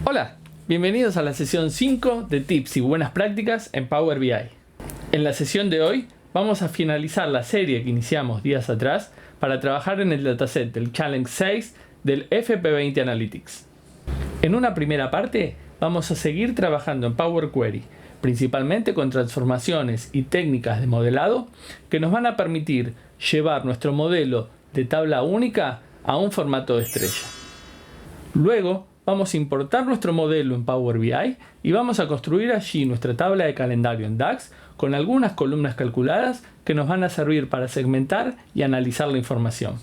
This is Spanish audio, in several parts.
Hola, bienvenidos a la sesión 5 de Tips y Buenas Prácticas en Power BI. En la sesión de hoy vamos a finalizar la serie que iniciamos días atrás para trabajar en el dataset del Challenge 6 del FP20 Analytics. En una primera parte vamos a seguir trabajando en Power Query, principalmente con transformaciones y técnicas de modelado que nos van a permitir llevar nuestro modelo de tabla única a un formato de estrella. Luego vamos a importar nuestro modelo en Power BI y vamos a construir allí nuestra tabla de calendario en DAX con algunas columnas calculadas que nos van a servir para segmentar y analizar la información.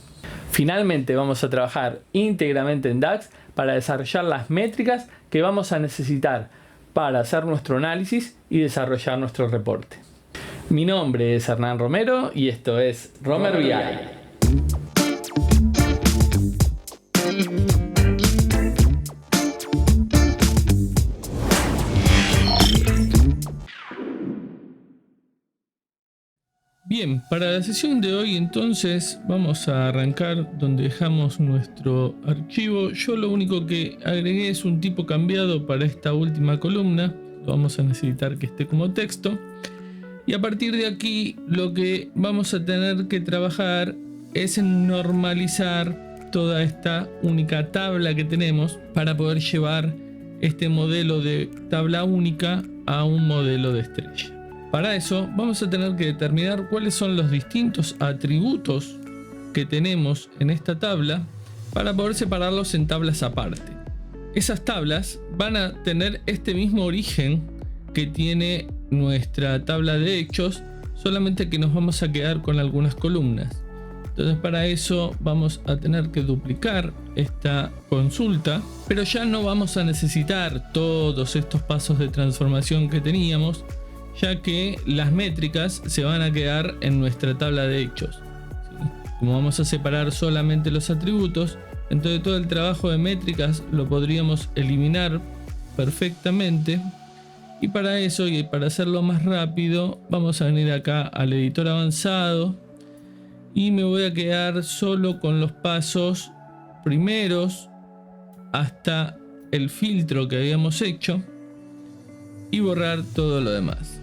Finalmente vamos a trabajar íntegramente en DAX para desarrollar las métricas que vamos a necesitar para hacer nuestro análisis y desarrollar nuestro reporte. Mi nombre es Hernán Romero y esto es Romer BI. Bien, para la sesión de hoy entonces vamos a arrancar donde dejamos nuestro archivo. Yo lo único que agregué es un tipo cambiado para esta última columna. Lo vamos a necesitar que esté como texto. Y a partir de aquí lo que vamos a tener que trabajar es en normalizar toda esta única tabla que tenemos para poder llevar este modelo de tabla única a un modelo de estrella. Para eso vamos a tener que determinar cuáles son los distintos atributos que tenemos en esta tabla para poder separarlos en tablas aparte. Esas tablas van a tener este mismo origen que tiene nuestra tabla de hechos, solamente que nos vamos a quedar con algunas columnas. Entonces para eso vamos a tener que duplicar esta consulta, pero ya no vamos a necesitar todos estos pasos de transformación que teníamos, ya que las métricas se van a quedar en nuestra tabla de hechos. ¿Sí? Como vamos a separar solamente los atributos, entonces todo el trabajo de métricas lo podríamos eliminar perfectamente. Y para eso, y para hacerlo más rápido, vamos a venir acá al editor avanzado y me voy a quedar solo con los pasos primeros hasta el filtro que habíamos hecho y borrar todo lo demás.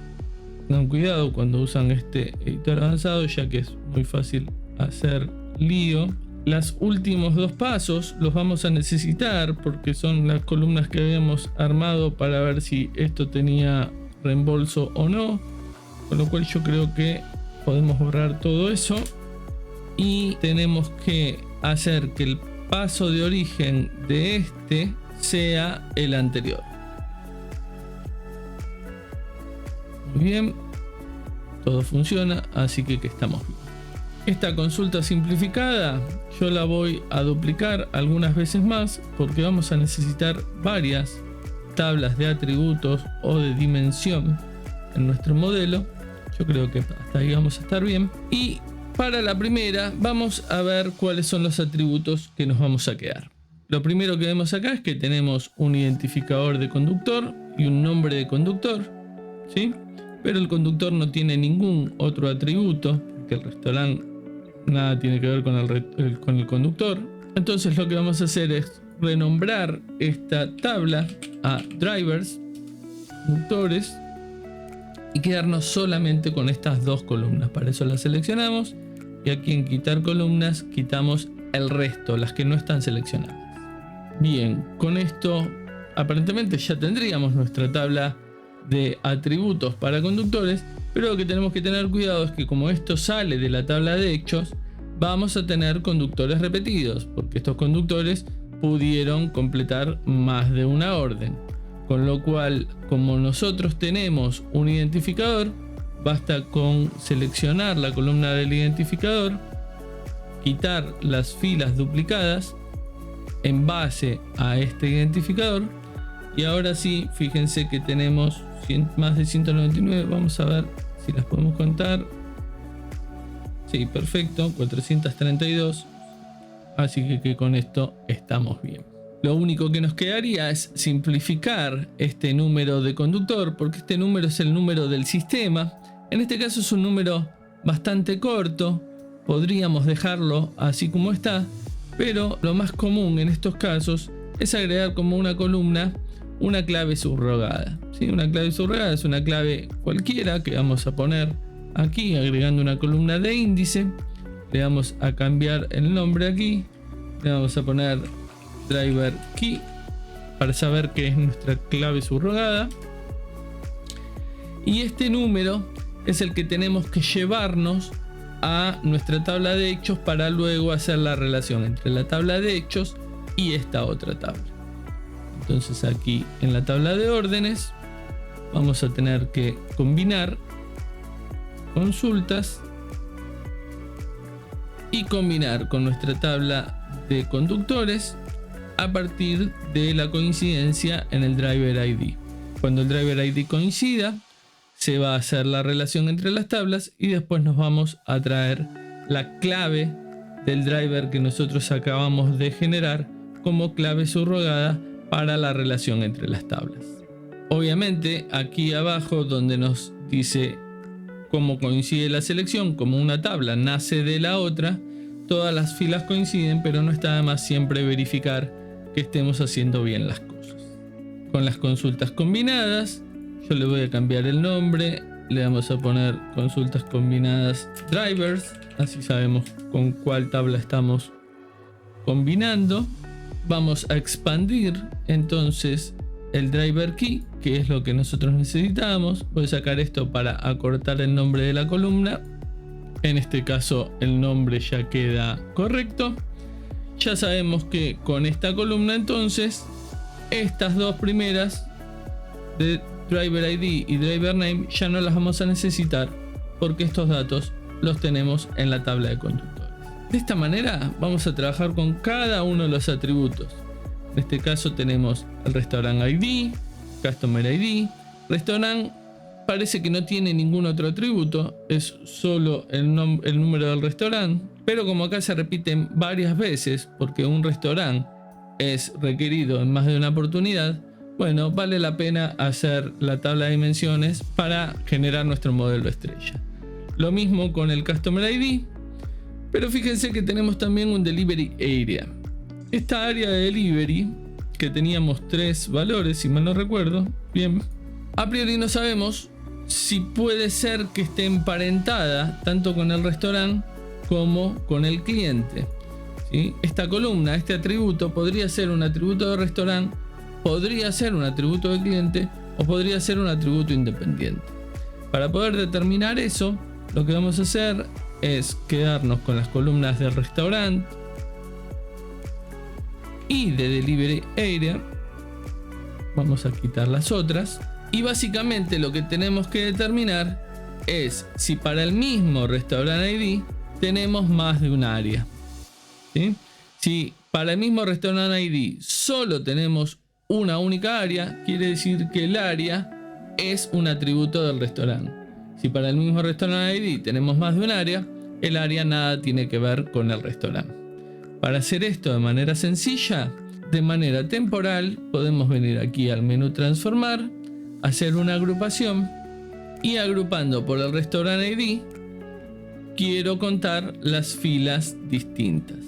Tengan cuidado cuando usan este editor avanzado, ya que es muy fácil hacer lío. Los últimos dos pasos los vamos a necesitar porque son las columnas que habíamos armado para ver si esto tenía reembolso o no, con lo cual yo creo que podemos borrar todo eso y tenemos que hacer que el paso de origen de este sea el anterior. Muy bien, todo funciona, así que estamos bien. Esta consulta simplificada yo la voy a duplicar algunas veces más porque vamos a necesitar varias tablas de atributos o de dimensión en nuestro modelo. Yo creo que hasta ahí vamos a estar bien. Y para la primera vamos a ver cuáles son los atributos que nos vamos a quedar. Lo primero que vemos acá es que tenemos un identificador de conductor y un nombre de conductor, ¿sí? Pero el conductor no tiene ningún otro atributo, porque el restaurante nada tiene que ver con el conductor. Entonces lo que vamos a hacer es renombrar esta tabla a drivers, conductores, y quedarnos solamente con estas dos columnas. Para eso las seleccionamos y aquí en quitar columnas quitamos el resto, las que no están seleccionadas. Bien, con esto aparentemente ya tendríamos nuestra tabla de atributos para conductores, pero lo que tenemos que tener cuidado es que como esto sale de la tabla de hechos, vamos a tener conductores repetidos, porque estos conductores pudieron completar más de una orden, con lo cual como nosotros tenemos un identificador, basta con seleccionar la columna del identificador, quitar las filas duplicadas en base a este identificador y ahora sí, fíjense que tenemos más de 199, vamos a ver si las podemos contar. Sí, perfecto, 432, así que con esto estamos bien. Lo único que nos quedaría es simplificar este número de conductor, porque este número es el número del sistema. En este caso es un número bastante corto, podríamos dejarlo así como está, pero lo más común en estos casos es agregar como una columna una clave subrogada. ¿Sí? Una clave subrogada es una clave cualquiera que vamos a poner aquí agregando una columna de índice. Le vamos a cambiar el nombre aquí, le vamos a poner driver key para saber que es nuestra clave subrogada, y este número es el que tenemos que llevarnos a nuestra tabla de hechos para luego hacer la relación entre la tabla de hechos y esta otra tabla. Entonces aquí en la tabla de órdenes vamos a tener que combinar consultas y combinar con nuestra tabla de conductores a partir de la coincidencia en el driver ID. Cuando el driver ID coincida, se va a hacer la relación entre las tablas y después nos vamos a traer la clave del driver que nosotros acabamos de generar como clave subrogada para la relación entre las tablas. Obviamente aquí abajo donde nos dice cómo coincide la selección, como una tabla nace de la otra, todas las filas coinciden, pero no está de más siempre verificar que estemos haciendo bien las cosas. Con las consultas combinadas, yo le voy a cambiar el nombre, le vamos a poner consultas combinadas drivers, así sabemos con cuál tabla estamos combinando. Vamos a expandir entonces el driver key, que es lo que nosotros necesitamos. Voy a sacar esto para acortar el nombre de la columna. En este caso el nombre ya queda correcto. Ya sabemos que con esta columna entonces estas dos primeras de driver ID y driver name ya no las vamos a necesitar porque estos datos los tenemos en la tabla de conductores. De esta manera vamos a trabajar con cada uno de los atributos. En este caso tenemos el restaurant ID, customer ID. Restaurant parece que no tiene ningún otro atributo, es solo el número del restaurante, pero como acá se repiten varias veces porque un restaurante es requerido en más de una oportunidad, bueno, vale la pena hacer la tabla de dimensiones para generar nuestro modelo estrella. Lo mismo con el customer ID, pero fíjense que tenemos también un delivery area. Esta área de delivery, que teníamos 3 valores, si mal no recuerdo, bien, a priori no sabemos si puede ser que esté emparentada tanto con el restaurante como con el cliente. ¿Sí? Esta columna, este atributo, podría ser un atributo de restaurante, podría ser un atributo de cliente o podría ser un atributo independiente. Para poder determinar eso, lo que vamos a hacer es quedarnos con las columnas de restaurante y de delivery area. Vamos a quitar las otras y básicamente lo que tenemos que determinar es si para el mismo restaurant ID tenemos más de un área. ¿Sí? Si para el mismo restaurant ID solo tenemos una única área, quiere decir que el área es un atributo del restaurante. Si para el mismo restaurant ID tenemos más de un área, el área nada tiene que ver con el restaurante. Para hacer esto de manera sencilla, de manera temporal, podemos venir aquí al menú transformar, hacer una agrupación y agrupando por el restaurant ID, quiero contar las filas distintas.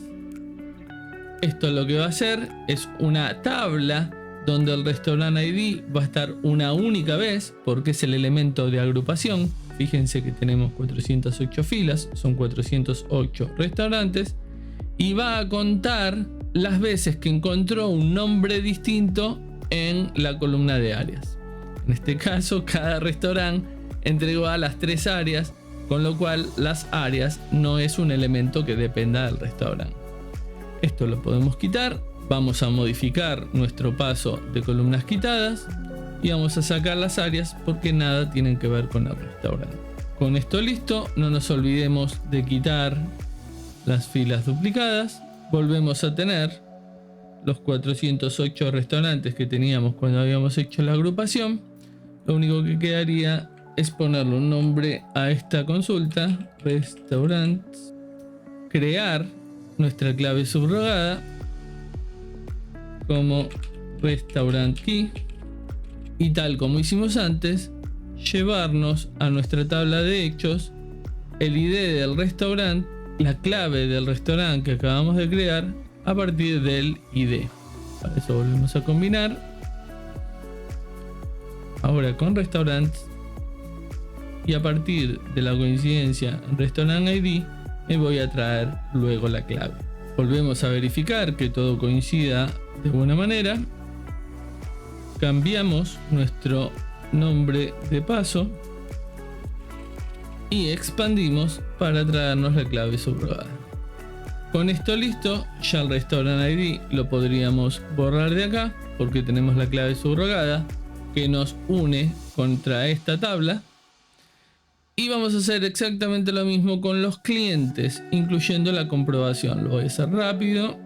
Esto lo que va a hacer es una tabla donde el restaurant ID va a estar una única vez porque es el elemento de agrupación. Fíjense que tenemos 408 filas, son 408 restaurantes y va a contar las veces que encontró un nombre distinto en la columna de áreas. En este caso, cada restaurante entregó a las 3 áreas, con lo cual las áreas no es un elemento que dependa del restaurante. Esto lo podemos quitar. Vamos a modificar nuestro paso de columnas quitadas y vamos a sacar las áreas porque nada tienen que ver con el restaurante. Con esto listo, no nos olvidemos de quitar las filas duplicadas. Volvemos a tener los 408 restaurantes que teníamos cuando habíamos hecho la agrupación. Lo único que quedaría es ponerle un nombre a esta consulta, restaurants, crear nuestra clave subrogada como restaurant key y tal como hicimos antes, llevarnos a nuestra tabla de hechos el ID del restaurante, la clave del restaurante que acabamos de crear a partir del ID. Para eso volvemos a combinar. Ahora con restaurants. Y a partir de la coincidencia en Restaurant ID me voy a traer luego la clave. Volvemos a verificar que todo coincida de buena manera. Cambiamos nuestro nombre de paso y expandimos para traernos la clave subrogada. Con esto listo, ya el Restaurant ID lo podríamos borrar de acá porque tenemos la clave subrogada que nos une contra esta tabla. Y vamos a hacer exactamente lo mismo con los clientes, incluyendo la comprobación. Lo voy a hacer rápido.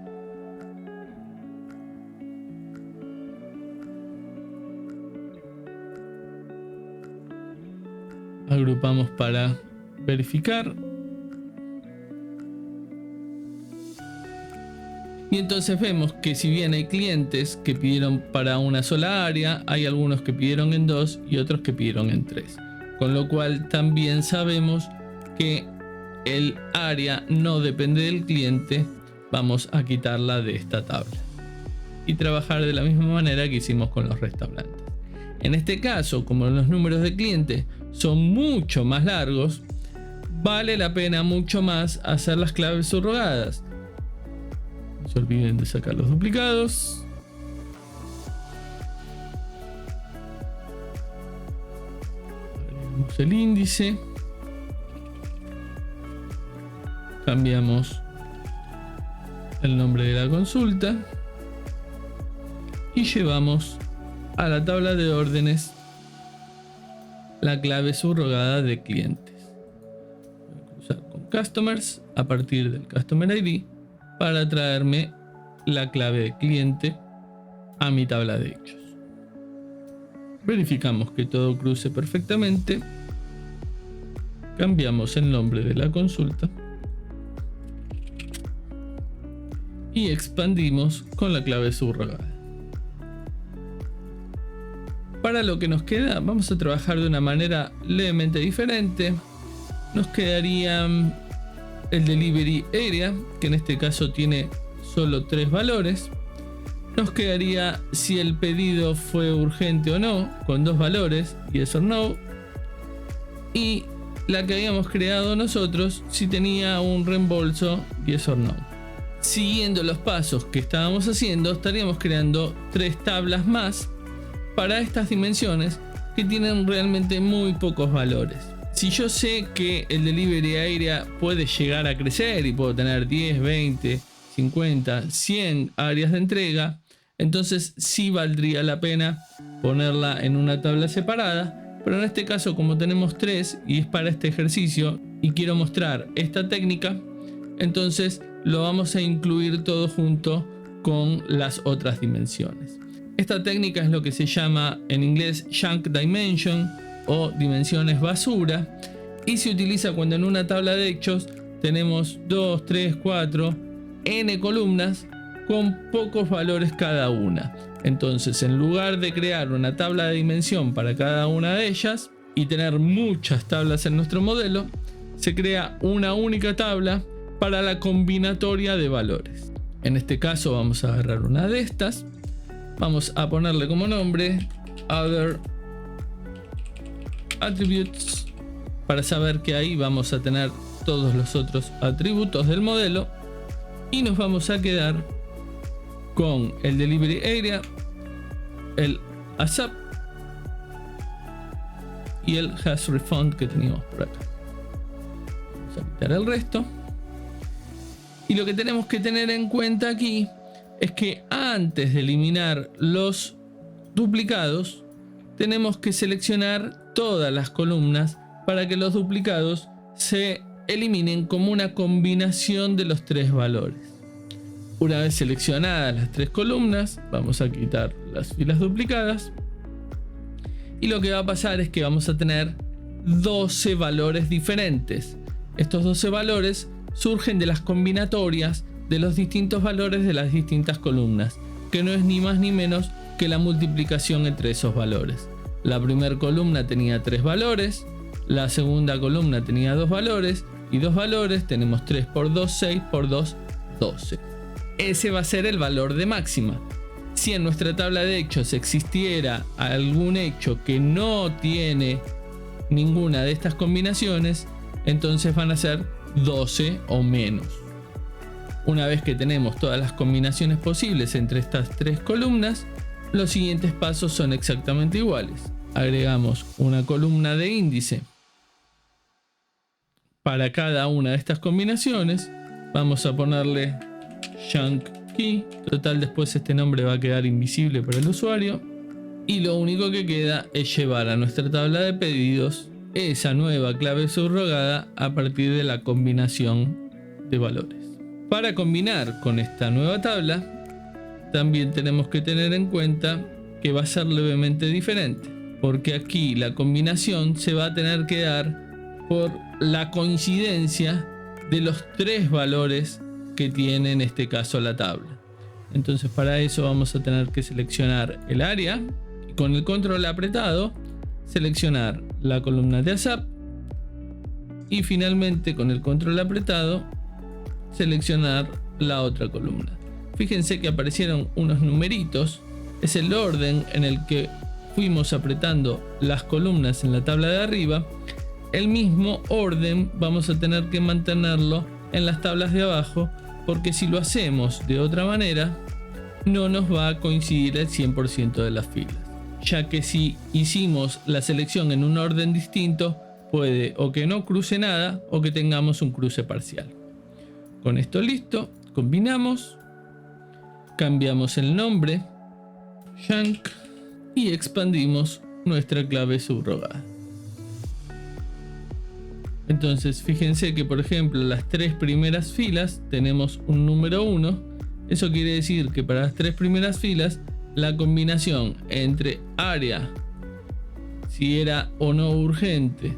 Agrupamos para verificar. Y entonces vemos que si bien hay clientes que pidieron para una sola área, hay algunos que pidieron en 2 y otros que pidieron en 3. Con lo cual también sabemos que el área no depende del cliente. Vamos a quitarla de esta tabla y trabajar de la misma manera que hicimos con los restaurantes. En este caso, como los números de clientes son mucho más largos, vale la pena mucho más hacer las claves subrogadas. No se olviden de sacar los duplicados. Agregamos el índice. Cambiamos el nombre de la consulta. Y llevamos a la tabla de órdenes la clave subrogada de clientes. Voy a cruzar con Customers a partir del Customer ID para traerme la clave de cliente a mi tabla de hechos. Verificamos que todo cruce perfectamente. Cambiamos el nombre de la consulta y expandimos con la clave subrogada. Para lo que nos queda, vamos a trabajar de una manera levemente diferente. Nos quedaría el Delivery Area, que en este caso tiene solo 3 valores. Nos quedaría si el pedido fue urgente o no, con 2 valores, yes or no. Y la que habíamos creado nosotros, si tenía un reembolso, yes or no. Siguiendo los pasos que estábamos haciendo, estaríamos creando 3 tablas más para estas dimensiones que tienen realmente muy pocos valores. Si yo sé que el Delivery Area puede llegar a crecer y puedo tener 10, 20, 50, 100 áreas de entrega, entonces sí valdría la pena ponerla en una tabla separada. Pero en este caso, como tenemos 3 y es para este ejercicio y quiero mostrar esta técnica, entonces lo vamos a incluir todo junto con las otras dimensiones. Esta técnica es lo que se llama en inglés Junk Dimension o dimensiones basura y se utiliza cuando en una tabla de hechos tenemos 2, 3, 4, n columnas con pocos valores cada una. Entonces, en lugar de crear una tabla de dimensión para cada una de ellas y tener muchas tablas en nuestro modelo, se crea una única tabla para la combinatoria de valores. En este caso vamos a agarrar una de estas. Vamos a ponerle como nombre Other Attributes para saber que ahí vamos a tener todos los otros atributos del modelo y nos vamos a quedar con el Delivery Area, el ASAP y el Has Refund que teníamos por acá. Vamos a quitar el resto. Y lo que tenemos que tener en cuenta aquí es que antes de eliminar los duplicados, tenemos que seleccionar todas las columnas para que los duplicados se eliminen como una combinación de los 3 valores. Una vez seleccionadas las 3 columnas, vamos a quitar las filas duplicadas. Y lo que va a pasar es que vamos a tener 12 valores diferentes. Estos 12 valores surgen de las combinatorias de los distintos valores de las distintas columnas, que no es ni más ni menos que la multiplicación entre esos valores. La primera columna tenía 3 valores, la segunda columna tenía 2 valores y 2 valores tenemos 3 por 2, 6 por 2, 12. Ese va a ser el valor de máxima. Si en nuestra tabla de hechos existiera algún hecho que no tiene ninguna de estas combinaciones, entonces van a ser 12 o menos. Una vez que tenemos todas las combinaciones posibles entre estas tres columnas, los siguientes pasos son exactamente iguales. Agregamos una columna de índice para cada una de estas combinaciones. Vamos a ponerle chunk key. Total, después este nombre va a quedar invisible para el usuario. Y lo único que queda es llevar a nuestra tabla de pedidos esa nueva clave subrogada a partir de la combinación de valores. Para combinar con esta nueva tabla, también tenemos que tener en cuenta que va a ser levemente diferente, porque aquí la combinación se va a tener que dar por la coincidencia de los tres valores que tiene en este caso la tabla. Entonces para eso vamos a tener que seleccionar el área y con el control apretado seleccionar la columna de ASAP y finalmente con el control apretado seleccionar la otra columna. Fíjense que aparecieron unos numeritos, es el orden en el que fuimos apretando las columnas en la tabla de arriba. El mismo orden vamos a tener que mantenerlo en las tablas de abajo, porque si lo hacemos de otra manera no nos va a coincidir el 100% de las filas, ya que si hicimos la selección en un orden distinto puede o que no cruce nada o que tengamos un cruce parcial. Con esto listo, combinamos, cambiamos el nombre chunk y expandimos nuestra clave subrogada. Entonces fíjense que por ejemplo las tres primeras filas tenemos un número 1. Eso quiere decir que para las tres primeras filas la combinación entre área, si era o no urgente,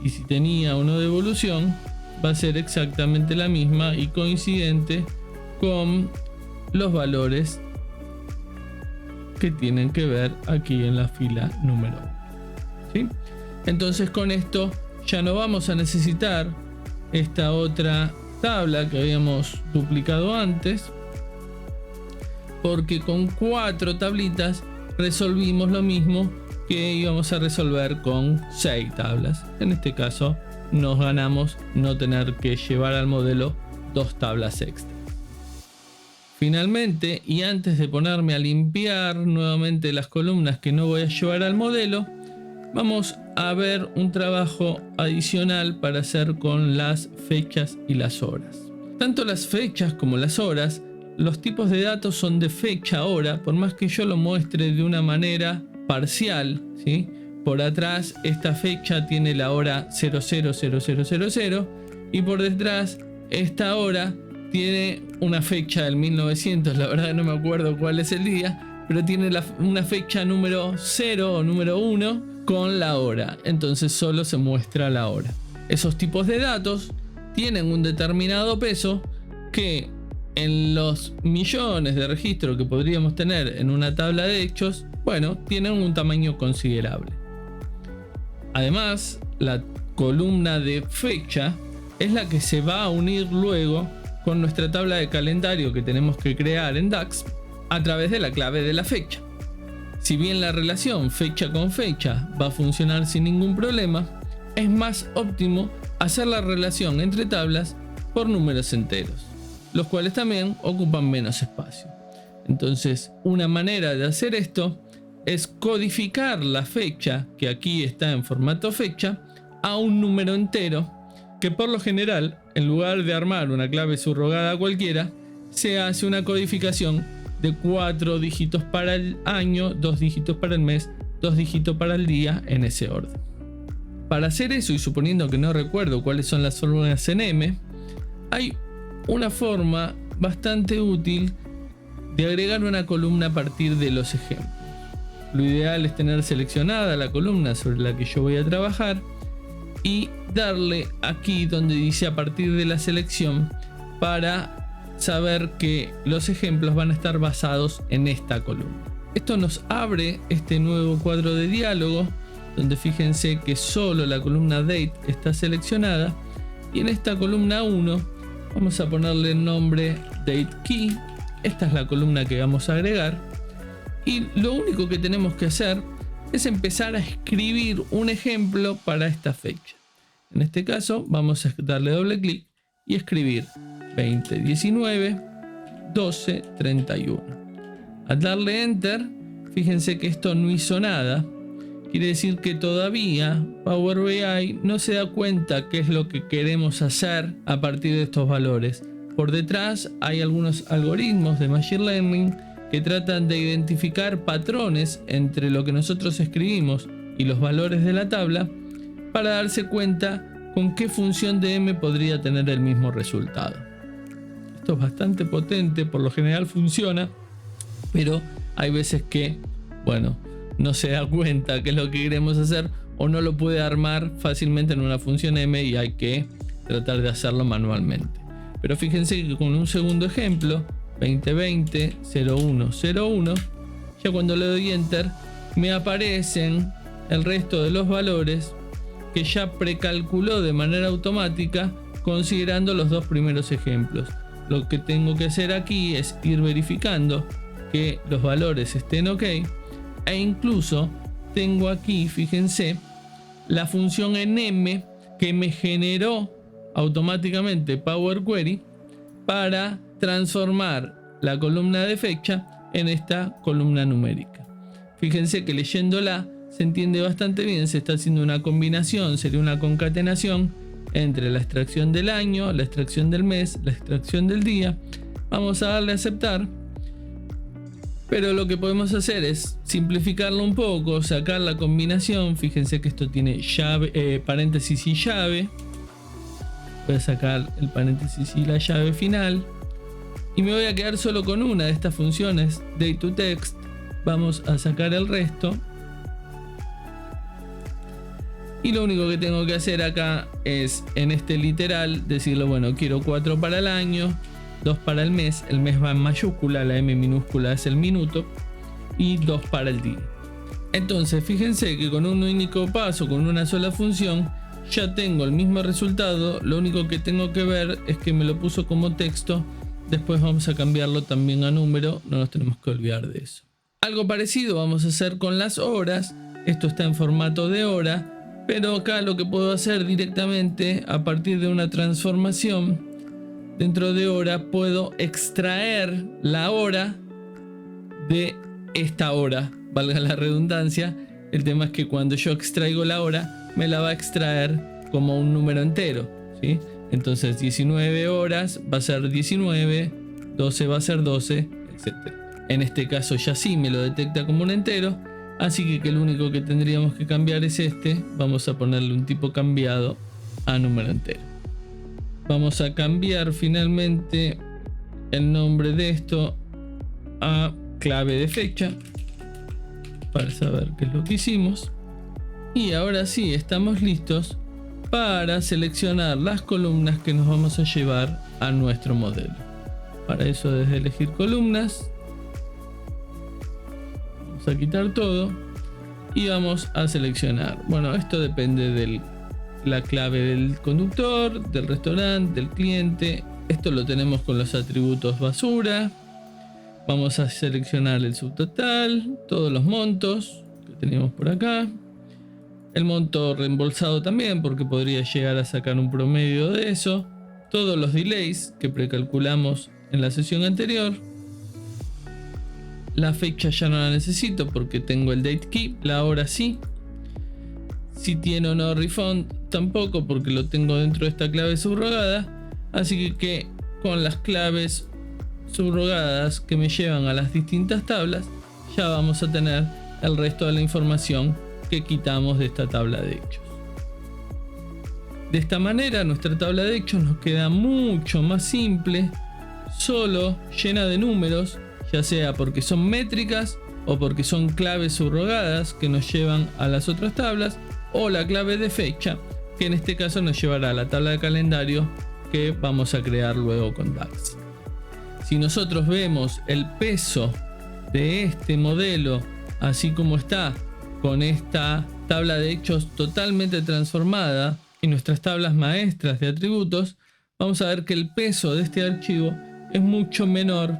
y si tenía o no devolución, va a ser exactamente la misma y coincidente con los valores que tienen que ver aquí en la fila número 1. ¿Sí? Entonces con esto ya no vamos a necesitar esta otra tabla que habíamos duplicado antes, porque con 4 tablitas resolvimos lo mismo que íbamos a resolver con 6 tablas. En este caso nos ganamos no tener que llevar al modelo 2 tablas extra. Finalmente, y antes de ponerme a limpiar nuevamente las columnas que no voy a llevar al modelo, vamos a ver un trabajo adicional para hacer con las fechas y las horas. Tanto las fechas como las horas, los tipos de datos son de fecha hora, por más que yo lo muestre de una manera parcial, ¿sí? Por atrás esta fecha tiene la hora 000000 y por detrás esta hora tiene una fecha del 1900, la verdad no me acuerdo cuál es el día, pero tiene una fecha número 0 o número 1 con la hora, entonces solo se muestra la hora. Esos tipos de datos tienen un determinado peso que en los millones de registros que podríamos tener en una tabla de hechos, bueno, tienen un tamaño considerable. Además, la columna de fecha es la que se va a unir luego con nuestra tabla de calendario que tenemos que crear en DAX a través de la clave de la fecha. Si bien la relación fecha con fecha va a funcionar sin ningún problema, es más óptimo hacer la relación entre tablas por números enteros, los cuales también ocupan menos espacio. Entonces, una manera de hacer esto es codificar la fecha, que aquí está en formato fecha, a un número entero, que por lo general, en lugar de armar una clave subrogada cualquiera, se hace una codificación de 4 dígitos para el año, 2 dígitos para el mes, 2 dígitos para el día, en ese orden. Para hacer eso, y suponiendo que no recuerdo cuáles son las fórmulas en M, hay una forma bastante útil de agregar una columna a partir de los ejemplos. Lo ideal es tener seleccionada la columna sobre la que yo voy a trabajar y darle aquí donde dice a partir de la selección para saber que los ejemplos van a estar basados en esta columna. Esto nos abre este nuevo cuadro de diálogo donde fíjense que solo la columna date está seleccionada y en esta columna 1 vamos a ponerle el nombre date key. Esta es la columna que vamos a agregar Y lo único que tenemos que hacer es empezar a escribir un ejemplo para esta fecha. En este caso vamos a darle doble clic y escribir 2019 12 31. Al darle enter, fíjense que esto no hizo nada. Quiere decir que todavía Power BI no se da cuenta qué es lo que queremos hacer a partir de estos valores. Por detrás hay algunos algoritmos de Machine Learning que tratan de identificar patrones entre lo que nosotros escribimos y los valores de la tabla para darse cuenta con qué función de M podría tener el mismo resultado. Esto es bastante potente, por lo general funciona, pero hay veces que, bueno, no se da cuenta qué es lo que queremos hacer o no lo puede armar fácilmente en una función M y hay que tratar de hacerlo manualmente. Pero fíjense que con un segundo ejemplo, 2020 0101, ya cuando le doy enter me aparecen el resto de los valores que ya precalculó de manera automática considerando los dos primeros ejemplos. Lo que tengo que hacer aquí es ir verificando que los valores estén ok, e incluso tengo aquí, fíjense, la función en M que me generó automáticamente Power Query para transformar la columna de fecha en esta columna numérica. Fíjense que leyéndola se entiende bastante bien, se está haciendo una combinación, sería una concatenación entre la extracción del año, la extracción del mes, la extracción del día. Vamos a darle a aceptar, pero lo que podemos hacer es simplificarlo un poco, sacar la combinación. Fíjense que esto tiene llave, paréntesis y llave. Voy a sacar el paréntesis y la llave final y me voy a quedar solo con una de estas funciones, date to text. Vamos a sacar el resto y lo único que tengo que hacer acá es en este literal decirle, bueno, quiero 4 para el año, 2 para el mes va en mayúscula, la M minúscula es el minuto, y 2 para el día. Entonces fíjense que con un único paso, con una sola función, ya tengo el mismo resultado. Lo único que tengo que ver es que me lo puso como texto. Después vamos a cambiarlo también a número, no nos tenemos que olvidar de eso. Algo parecido vamos a hacer con las horas. Esto está en formato de hora, pero acá lo que puedo hacer directamente a partir de una transformación dentro de hora, puedo extraer la hora de esta hora, valga la redundancia. El tema es que cuando yo extraigo la hora me la va a extraer como un número entero, ¿sí? Entonces 19 horas va a ser 19, 12 va a ser 12, etc. En este caso ya sí me lo detecta como un entero, así que lo único que tendríamos que cambiar es este. Vamos a ponerle un tipo cambiado a número entero. Vamos a cambiar finalmente el nombre de esto a clave de fecha para saber qué es lo que hicimos. Y ahora sí, estamos listos para seleccionar las columnas que nos vamos a llevar a nuestro modelo. Para eso, desde elegir columnas, vamos a quitar todo y vamos a seleccionar. Bueno, esto depende de la clave del conductor, del restaurante, del cliente. Esto lo tenemos con los atributos basura. Vamos a seleccionar el subtotal, todos los montos que teníamos por acá. El monto reembolsado también, porque podría llegar a sacar un promedio de eso. Todos los delays que precalculamos en la sesión anterior. La fecha ya no la necesito porque tengo el date key. La hora sí. Si tiene o no refund tampoco, porque lo tengo dentro de esta clave subrogada. Así que con las claves subrogadas que me llevan a las distintas tablas, ya vamos a tener el resto de la información que quitamos de esta tabla de hechos. De esta manera nuestra tabla de hechos nos queda mucho más simple, solo llena de números, ya sea porque son métricas o porque son claves subrogadas que nos llevan a las otras tablas, o la clave de fecha, que en este caso nos llevará a la tabla de calendario que vamos a crear luego con DAX. Si nosotros vemos el peso de este modelo así como está, con esta tabla de hechos totalmente transformada y nuestras tablas maestras de atributos, vamos a ver que el peso de este archivo es mucho menor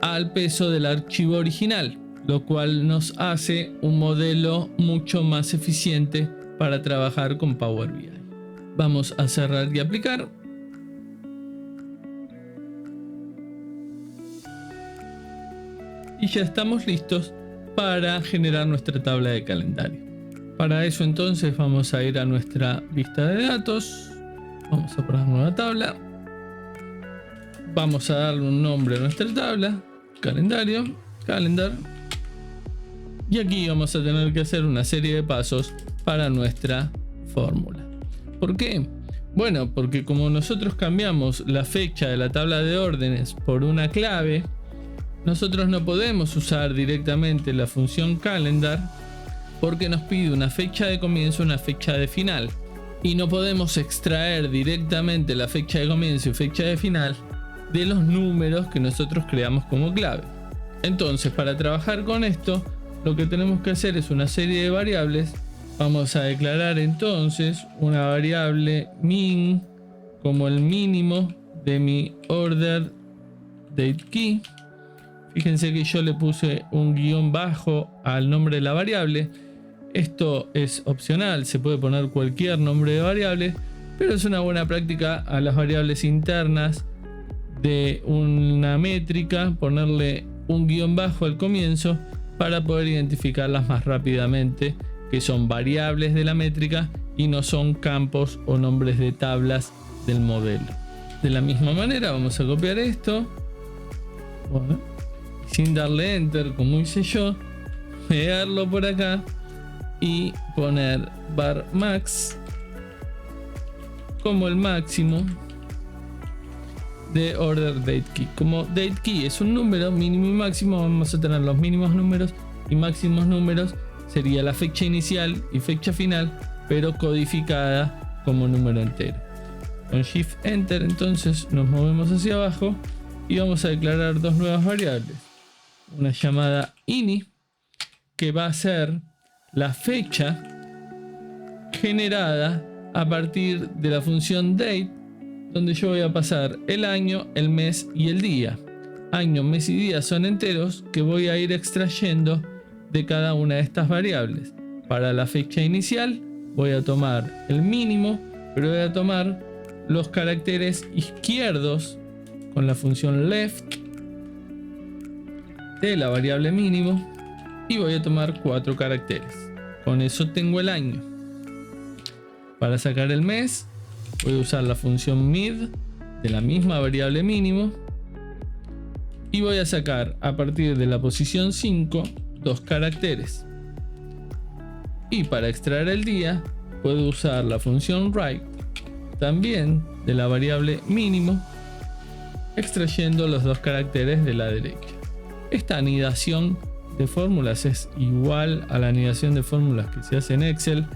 al peso del archivo original. lo cual nos hace un modelo mucho más eficiente para trabajar con Power BI. Vamos a cerrar y aplicar. Y ya estamos listos para generar nuestra tabla de calendario. Para eso entonces vamos a ir a nuestra vista de datos. Vamos a poner nueva tabla. Vamos a darle un nombre a nuestra tabla. Calendario, calendar. Y aquí vamos a tener que hacer una serie de pasos para nuestra fórmula. ¿Por qué? Bueno, porque como nosotros cambiamos la fecha de la tabla de órdenes por una clave, nosotros no podemos usar directamente la función calendar porque nos pide una fecha de comienzo y una fecha de final. Y no podemos extraer directamente la fecha de comienzo y fecha de final de los números que nosotros creamos como clave. Entonces, para trabajar con esto, lo que tenemos que hacer es una serie de variables. Vamos a declarar entonces una variable min como el mínimo de mi order date key. Fíjense que yo le puse un guión bajo al nombre de la variable. Esto es opcional, se puede poner cualquier nombre de variable, pero es una buena práctica a las variables internas de una métrica ponerle un guión bajo al comienzo para poder identificarlas más rápidamente, que son variables de la métrica y no son campos o nombres de tablas del modelo. De la misma manera vamos a copiar esto. Bueno, sin darle enter como hice yo, pegarlo por acá y poner var max como el máximo de order date key. Como date key es un número mínimo y máximo, vamos a tener los mínimos números y máximos números. Sería la fecha inicial y fecha final, pero codificada como número entero. Con shift enter entonces nos movemos hacia abajo y vamos a declarar dos nuevas variables. Una llamada ini, que va a ser la fecha generada a partir de la función date, donde yo voy a pasar el año, el mes y el día. Año, mes y día son enteros que voy a ir extrayendo de cada una de estas variables. Para la fecha inicial voy a tomar el mínimo, pero voy a tomar los caracteres izquierdos con la función left de la variable mínimo y voy a tomar 4 caracteres. Con eso tengo el año. Para sacar el mes voy a usar la función mid de la misma variable mínimo y voy a sacar a partir de la posición 5 2 caracteres. Y para extraer el día puedo usar la función right también de la variable mínimo, extrayendo los 2 caracteres de la derecha. Esta anidación de fórmulas es igual a la anidación de fórmulas que se hace en Excel.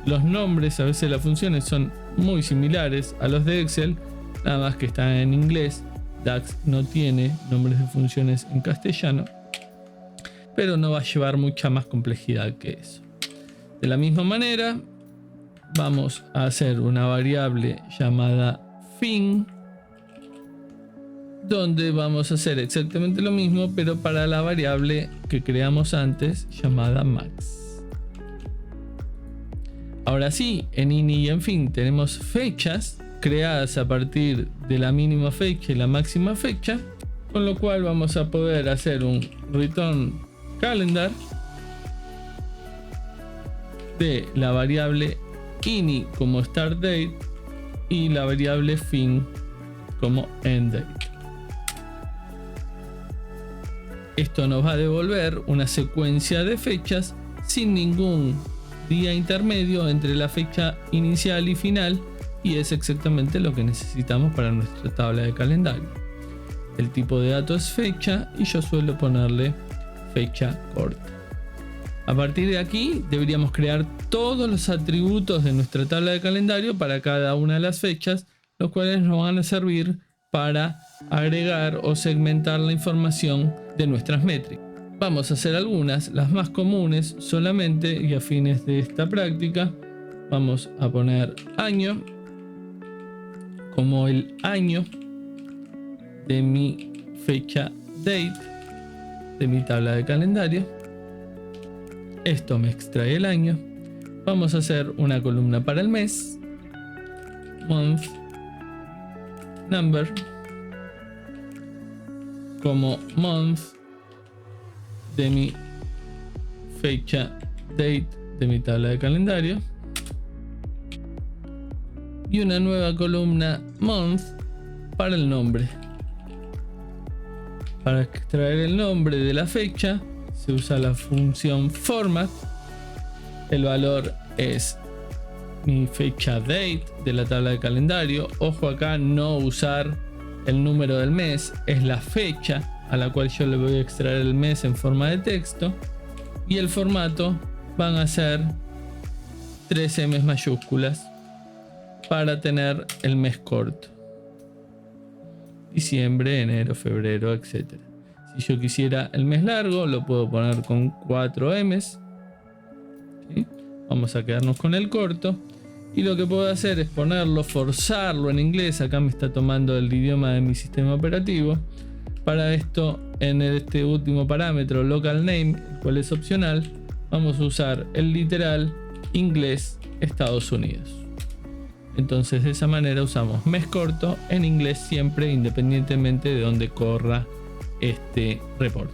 Los nombres, a veces las funciones son muy similares a los de Excel, nada más que están en inglés. DAX no tiene nombres de funciones en castellano, pero no va a llevar mucha más complejidad que eso. De la misma manera, vamos a hacer una variable llamada fin, donde vamos a hacer exactamente lo mismo, pero para la variable que creamos antes llamada max. Ahora sí, en ini y en fin tenemos fechas creadas a partir de la mínima fecha y la máxima fecha, con lo cual vamos a poder hacer un return calendar de la variable ini como start date y la variable fin como end date. Esto nos va a devolver una secuencia de fechas sin ningún día intermedio entre la fecha inicial y final, y es exactamente lo que necesitamos para nuestra tabla de calendario. El tipo de dato es fecha y yo suelo ponerle fecha corta. A partir de aquí deberíamos crear todos los atributos de nuestra tabla de calendario para cada una de las fechas, los cuales nos van a servir para agregar o segmentar la información de nuestras métricas. Vamos a hacer algunas, las más comunes solamente, y a fines de esta práctica vamos a poner año como el año de mi fecha date de mi tabla de calendario. Esto me extrae el año. Vamos a hacer una columna para el mes. Month number como month de mi fecha, date de mi tabla de calendario, y una nueva columna month para el nombre. Para extraer el nombre de la fecha se usa la función format. El valor es mi fecha date de la tabla de calendario. Ojo acá, no usar el número del mes, es la fecha a la cual yo le voy a extraer el mes en forma de texto, y el formato van a ser 3 M mayúsculas para tener el mes corto: diciembre, enero, febrero, etc. Si yo quisiera el mes largo, lo puedo poner con 4 M's, ¿sí? Vamos a quedarnos con el corto. Y lo que puedo hacer es ponerlo, forzarlo en inglés. Acá me está tomando el idioma de mi sistema operativo. Para esto, en este último parámetro, local name, el cual es opcional, vamos a usar el literal inglés Estados Unidos. Entonces de esa manera usamos mes corto en inglés siempre, independientemente de dónde corra este reporte.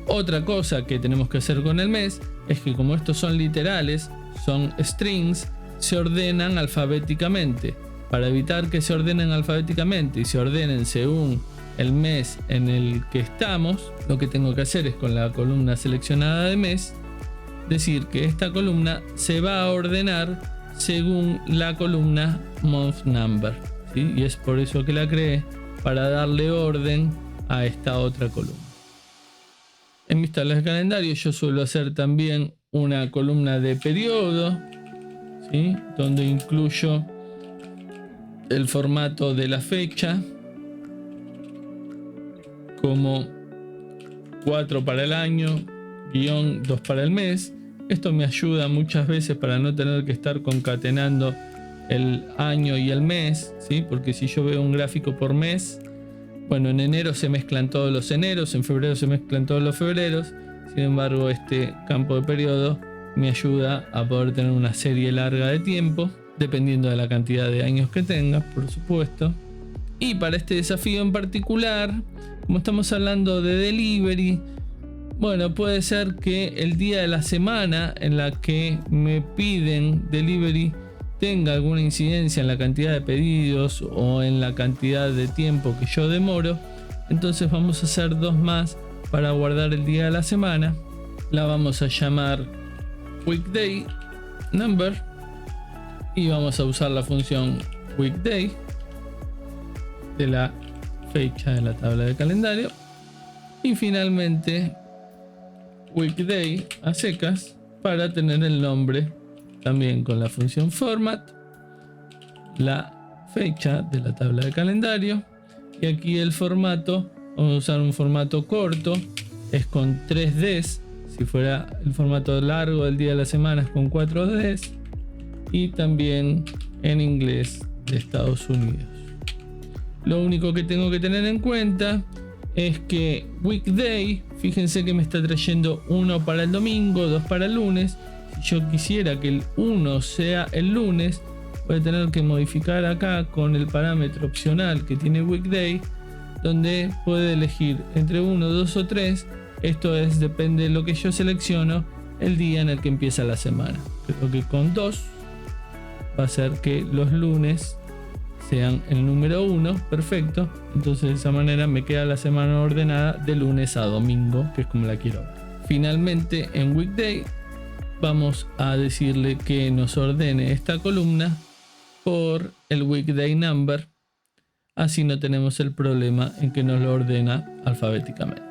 Otra cosa que tenemos que hacer con el mes es que, como estos son literales, son strings, se ordenan alfabéticamente. Para evitar que se ordenen alfabéticamente y se ordenen según el mes en el que estamos, lo que tengo que hacer es, con la columna seleccionada de mes, decir que esta columna se va a ordenar según la columna month number, ¿sí? Y es por eso que la creé, para darle orden a esta otra columna. En mis tablas de calendario yo suelo hacer también una columna de periodo, ¿sí? Donde incluyo el formato de la fecha como 4 para el año, guión 2 para el mes. Esto me ayuda muchas veces para no tener que estar concatenando el año y el mes, ¿sí? Porque si yo veo un gráfico por mes, bueno, en enero se mezclan todos los eneros, en febrero se mezclan todos los febreros. Sin embargo, este campo de periodo me ayuda a poder tener una serie larga de tiempo, dependiendo de la cantidad de años que tenga, por supuesto. Y para este desafío en particular, como estamos hablando de delivery, bueno, puede ser que el día de la semana en la que me piden delivery tenga alguna incidencia en la cantidad de pedidos o en la cantidad de tiempo que yo demoro. Entonces vamos a hacer 2 más para guardar el día de la semana. La vamos a llamar weekday number y vamos a usar la función weekday de la fecha de la tabla de calendario. Y finalmente weekday a secas para tener el nombre también con la función format, la fecha de la tabla de calendario. Y aquí el formato, vamos a usar un formato corto, es con 3 Ds. Si fuera el formato largo del día de la semana es con 4 Ds. Y también en inglés de Estados Unidos. Lo único que tengo que tener en cuenta es que weekday, fíjense que me está trayendo 1 para el domingo, 2 para el lunes. Si yo quisiera que el 1 sea el lunes, voy a tener que modificar acá con el parámetro opcional que tiene weekday, donde puede elegir entre 1, 2 o 3. Esto es, depende de lo que yo selecciono, el día en el que empieza la semana. Creo que con 2 va a ser que los lunes sean el número 1, perfecto. Entonces de esa manera me queda la semana ordenada de lunes a domingo, que es como la quiero ver. Finalmente, en weekday vamos a decirle que nos ordene esta columna por el weekday number, así no tenemos el problema en que nos lo ordena alfabéticamente.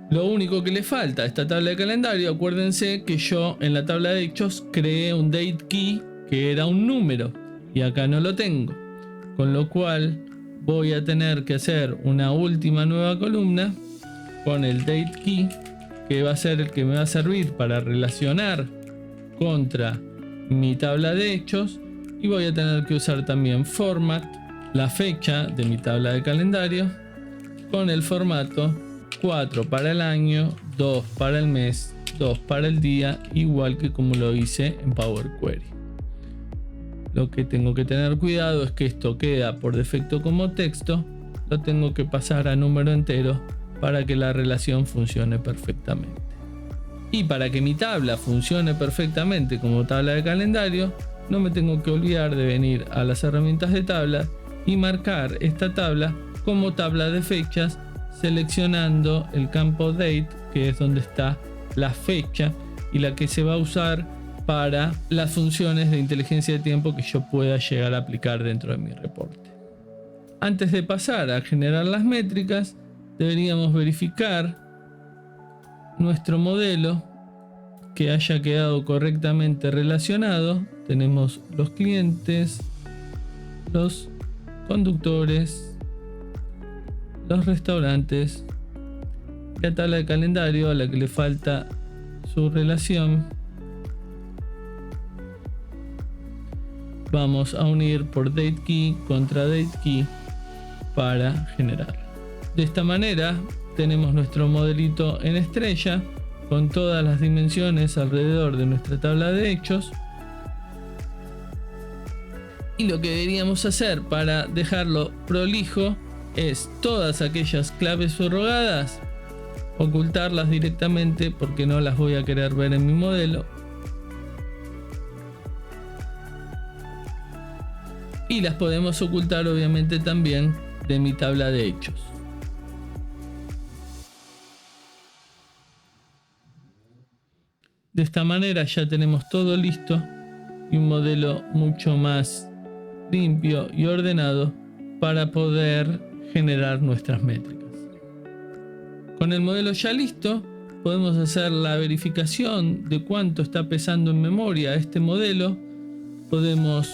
Lo único que le falta a esta tabla de calendario, acuérdense que yo en la tabla de hechos creé un date key que era un número y acá no lo tengo, con lo cual voy a tener que hacer una última nueva columna con el date key, que va a ser el que me va a servir para relacionar contra mi tabla de hechos, y voy a tener que usar también format, la fecha de mi tabla de calendario, con el formato 4 para el año, 2 para el mes, 2 para el día, igual que como lo hice en Power Query. Lo que tengo que tener cuidado es que esto queda por defecto como texto, lo tengo que pasar a número entero para que la relación funcione perfectamente. Y para que mi tabla funcione perfectamente como tabla de calendario, no me tengo que olvidar de venir a las herramientas de tabla y marcar esta tabla como tabla de fechas, seleccionando el campo date, que es donde está la fecha y la que se va a usar para las funciones de inteligencia de tiempo que yo pueda llegar a aplicar dentro de mi reporte. Antes de pasar a generar las métricas, deberíamos verificar nuestro modelo que haya quedado correctamente relacionado. Tenemos los clientes, los conductores, los restaurantes, la tabla de calendario a la que le falta su relación. Vamos a unir por date key contra date key para generar. De esta manera tenemos nuestro modelito en estrella con todas las dimensiones alrededor de nuestra tabla de hechos. Y lo que deberíamos hacer para dejarlo prolijo es todas aquellas claves subrogadas, ocultarlas directamente porque no las voy a querer ver en mi modelo. Y las podemos ocultar obviamente también de mi tabla de hechos. De esta manera ya tenemos todo listo y un modelo mucho más limpio y ordenado para poder generar nuestras métricas. Con el modelo ya listo, podemos hacer la verificación de cuánto está pesando en memoria este modelo. Podemos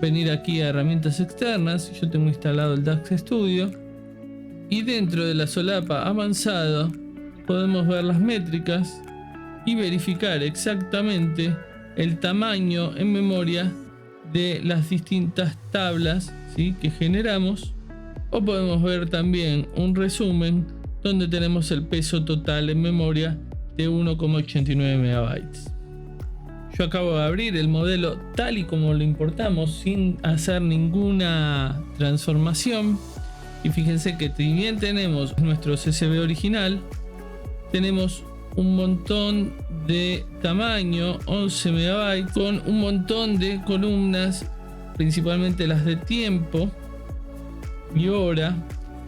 venir aquí a herramientas externas. Yo tengo instalado el DAX Studio y dentro de la solapa avanzado podemos ver las métricas y verificar exactamente el tamaño en memoria de las distintas tablas, ¿sí?, que generamos. O podemos ver también un resumen donde tenemos el peso total en memoria de 1,89 megabytes. Yo acabo de abrir el modelo tal y como lo importamos sin hacer ninguna transformación. Y fíjense que si bien tenemos nuestro CSV original, tenemos un montón de tamaño, 11 megabytes, con un montón de columnas, principalmente las de tiempo y hora,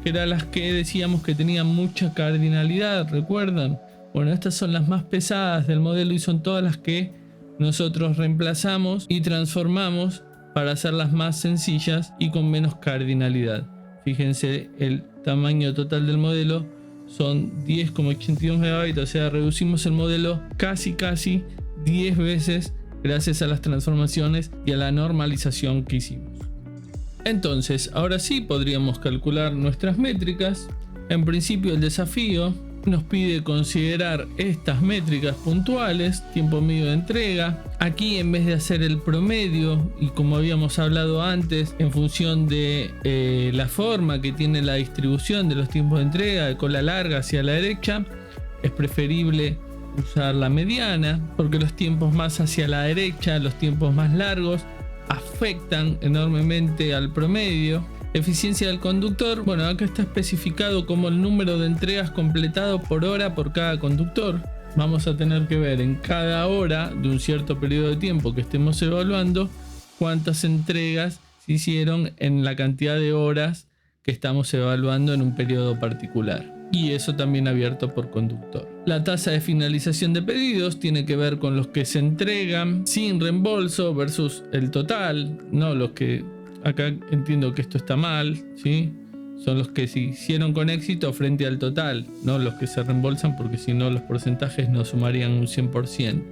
que eran las que decíamos que tenían mucha cardinalidad, ¿recuerdan? Bueno, estas son las más pesadas del modelo y son todas las que nosotros reemplazamos y transformamos para hacerlas más sencillas y con menos cardinalidad. Fíjense, el tamaño total del modelo son 10,82 megabytes, o sea, reducimos el modelo casi 10 veces gracias a las transformaciones y a la normalización que hicimos. Entonces, ahora sí podríamos calcular nuestras métricas. En principio, el desafío nos pide considerar estas métricas puntuales, tiempo medio de entrega. Aquí, en vez de hacer el promedio, y como habíamos hablado antes, en función de la forma que tiene la distribución de los tiempos de entrega, de cola larga hacia la derecha, es preferible usar la mediana, porque los tiempos más hacia la derecha, los tiempos más largos, afectan enormemente al promedio. Eficiencia del conductor, bueno, acá está especificado como el número de entregas completado por hora por cada conductor. Vamos a tener que ver en cada hora de un cierto periodo de tiempo que estemos evaluando cuántas entregas se hicieron en la cantidad de horas que estamos evaluando en un periodo particular. Y eso también abierto por conductor. La tasa de finalización de pedidos tiene que ver con los que se entregan sin reembolso versus el total, no los que... Acá entiendo que esto está mal, ¿sí? Son los que se hicieron con éxito frente al total, no los que se reembolsan, porque si no los porcentajes no sumarían un 100%.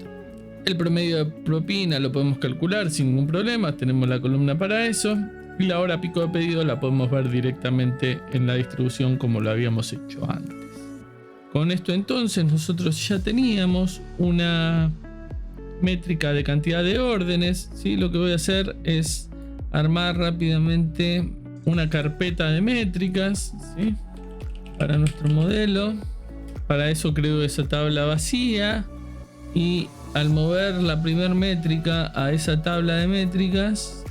El promedio de propina lo podemos calcular sin ningún problema, tenemos la columna para eso. Y la hora pico de pedido la podemos ver directamente en la distribución como lo habíamos hecho antes. Con esto entonces nosotros ya teníamos una métrica de cantidad de órdenes, ¿sí? Lo que voy a hacer es armar rápidamente una carpeta de métricas, ¿sí?, para nuestro modelo. Para eso creo esa tabla vacía y al mover la primera métrica a esa tabla de métricas,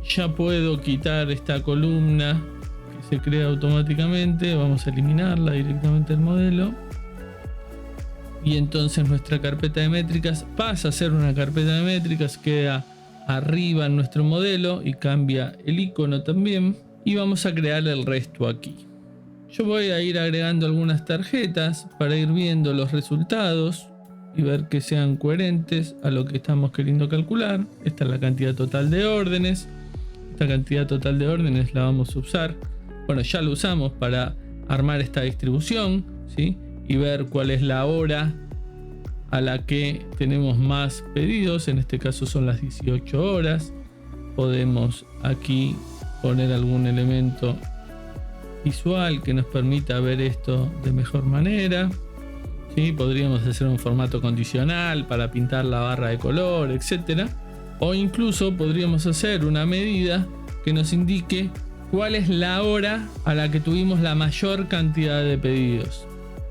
ya puedo quitar esta columna que se crea automáticamente. Vamos a eliminarla directamente del modelo. Y entonces nuestra carpeta de métricas pasa a ser una carpeta de métricas, queda arriba en nuestro modelo y cambia el icono también. Y vamos a crear el resto aquí. Yo voy a ir agregando algunas tarjetas para ir viendo los resultados y ver que sean coherentes a lo que estamos queriendo calcular. Esta es la cantidad total de órdenes. Esta cantidad total de órdenes la vamos a usar. Bueno, ya lo usamos para armar esta distribución, ¿sí? Y ver cuál es la hora a la que tenemos más pedidos. En este caso son las 18 horas. Podemos aquí poner algún elemento visual que nos permita ver esto de mejor manera, ¿sí? Podríamos hacer un formato condicional para pintar la barra de color, etcétera. O incluso podríamos hacer una medida que nos indique cuál es la hora a la que tuvimos la mayor cantidad de pedidos.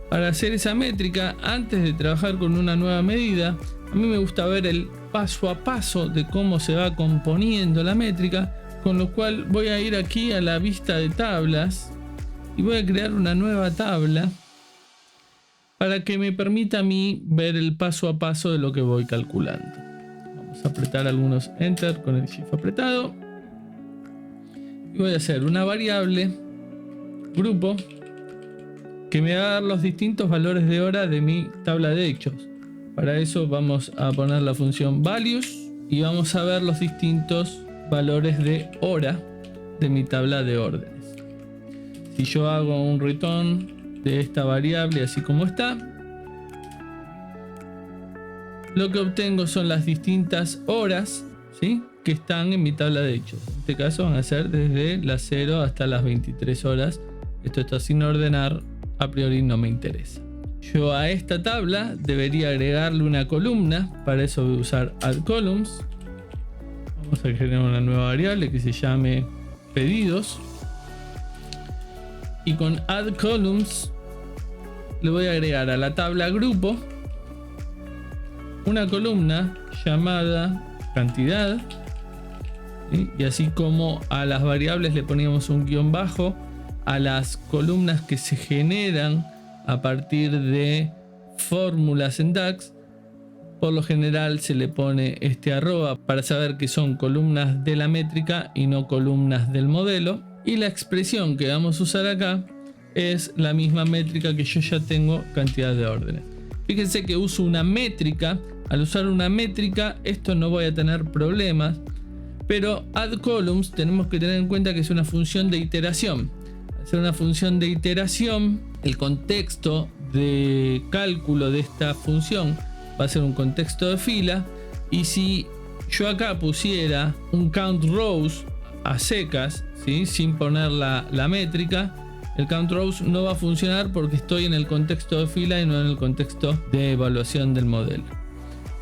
Para hacer esa métrica, antes de trabajar con una nueva medida, a mí me gusta ver el paso a paso de cómo se va componiendo la métrica, con lo cual voy a ir aquí a la vista de tablas y voy a crear una nueva tabla para que me permita a mí ver el paso a paso de lo que voy calculando. Vamos a apretar algunos enter con el shift apretado y voy a hacer una variable grupo que me va a dar los distintos valores de hora de mi tabla de hechos. Para eso vamos a poner la función values y vamos a ver los distintos valores de hora de mi tabla de órdenes. Si yo hago un return de esta variable así como está, lo que obtengo son las distintas horas, ¿sí?, que están en mi tabla de hechos. En este caso van a ser desde las 0 hasta las 23 horas. Esto está sin ordenar, a priori no me interesa. Yo a esta tabla debería agregarle una columna. Para eso voy a usar add columns. Vamos a generar una nueva variable que se llame pedidos. Y con add columns le voy a agregar a la tabla grupo una columna llamada cantidad, ¿sí? Y así como a las variables le poníamos un guión bajo, a las columnas que se generan a partir de fórmulas en DAX, por lo general se le pone este arroba para saber que son columnas de la métrica y no columnas del modelo. Y la expresión que vamos a usar acá es la misma métrica que yo ya tengo, cantidad de órdenes. Fíjense que uso una métrica. Al usar una métrica, esto no voy a tener problemas, pero add columns tenemos que tener en cuenta que es una función de iteración. Al ser una función de iteración, el contexto de cálculo de esta función va a ser un contexto de fila, y si yo acá pusiera un count rows a secas, ¿sí?, sin poner la métrica, el count rows no va a funcionar porque estoy en el contexto de fila y no en el contexto de evaluación del modelo.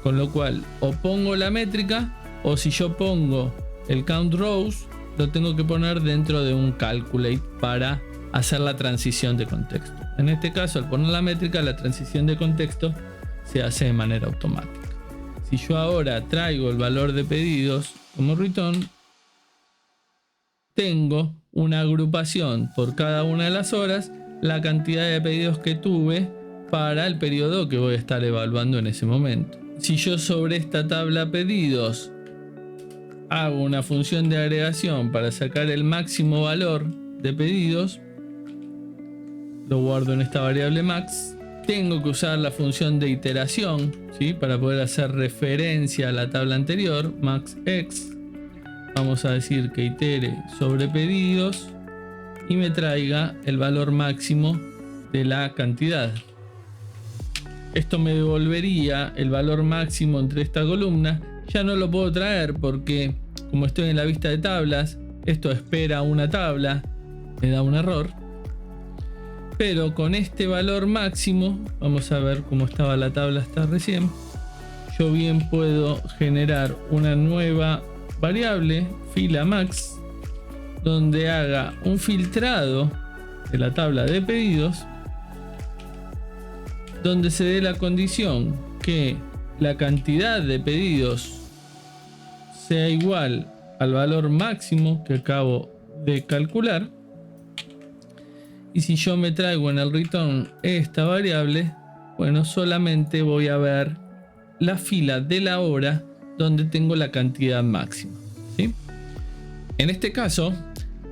Con lo cual, o pongo la métrica, o si yo pongo el count rows, lo tengo que poner dentro de un calculate para hacer la transición de contexto. En este caso, al poner la métrica, la transición de contexto se hace de manera automática. Si yo ahora traigo el valor de pedidos como return, tengo una agrupación por cada una de las horas, la cantidad de pedidos que tuve para el periodo que voy a estar evaluando en ese momento. Si yo sobre esta tabla pedidos hago una función de agregación para sacar el máximo valor de pedidos, lo guardo en esta variable max. Tengo que usar la función de iteración, ¿sí?, para poder hacer referencia a la tabla anterior, maxx. Vamos a decir que itere sobre pedidos y me traiga el valor máximo de la cantidad. Esto me devolvería el valor máximo entre esta columna. Ya no lo puedo traer porque, como estoy en la vista de tablas, esto espera una tabla, me da un error. Pero con este valor máximo, vamos a ver cómo estaba la tabla hasta recién, yo bien puedo generar una nueva variable, fila max, donde haga un filtrado de la tabla de pedidos, donde se dé la condición que la cantidad de pedidos sea igual al valor máximo que acabo de calcular. Y si yo me traigo en el return esta variable, bueno, solamente voy a ver la fila de la hora donde tengo la cantidad máxima, ¿sí? En este caso,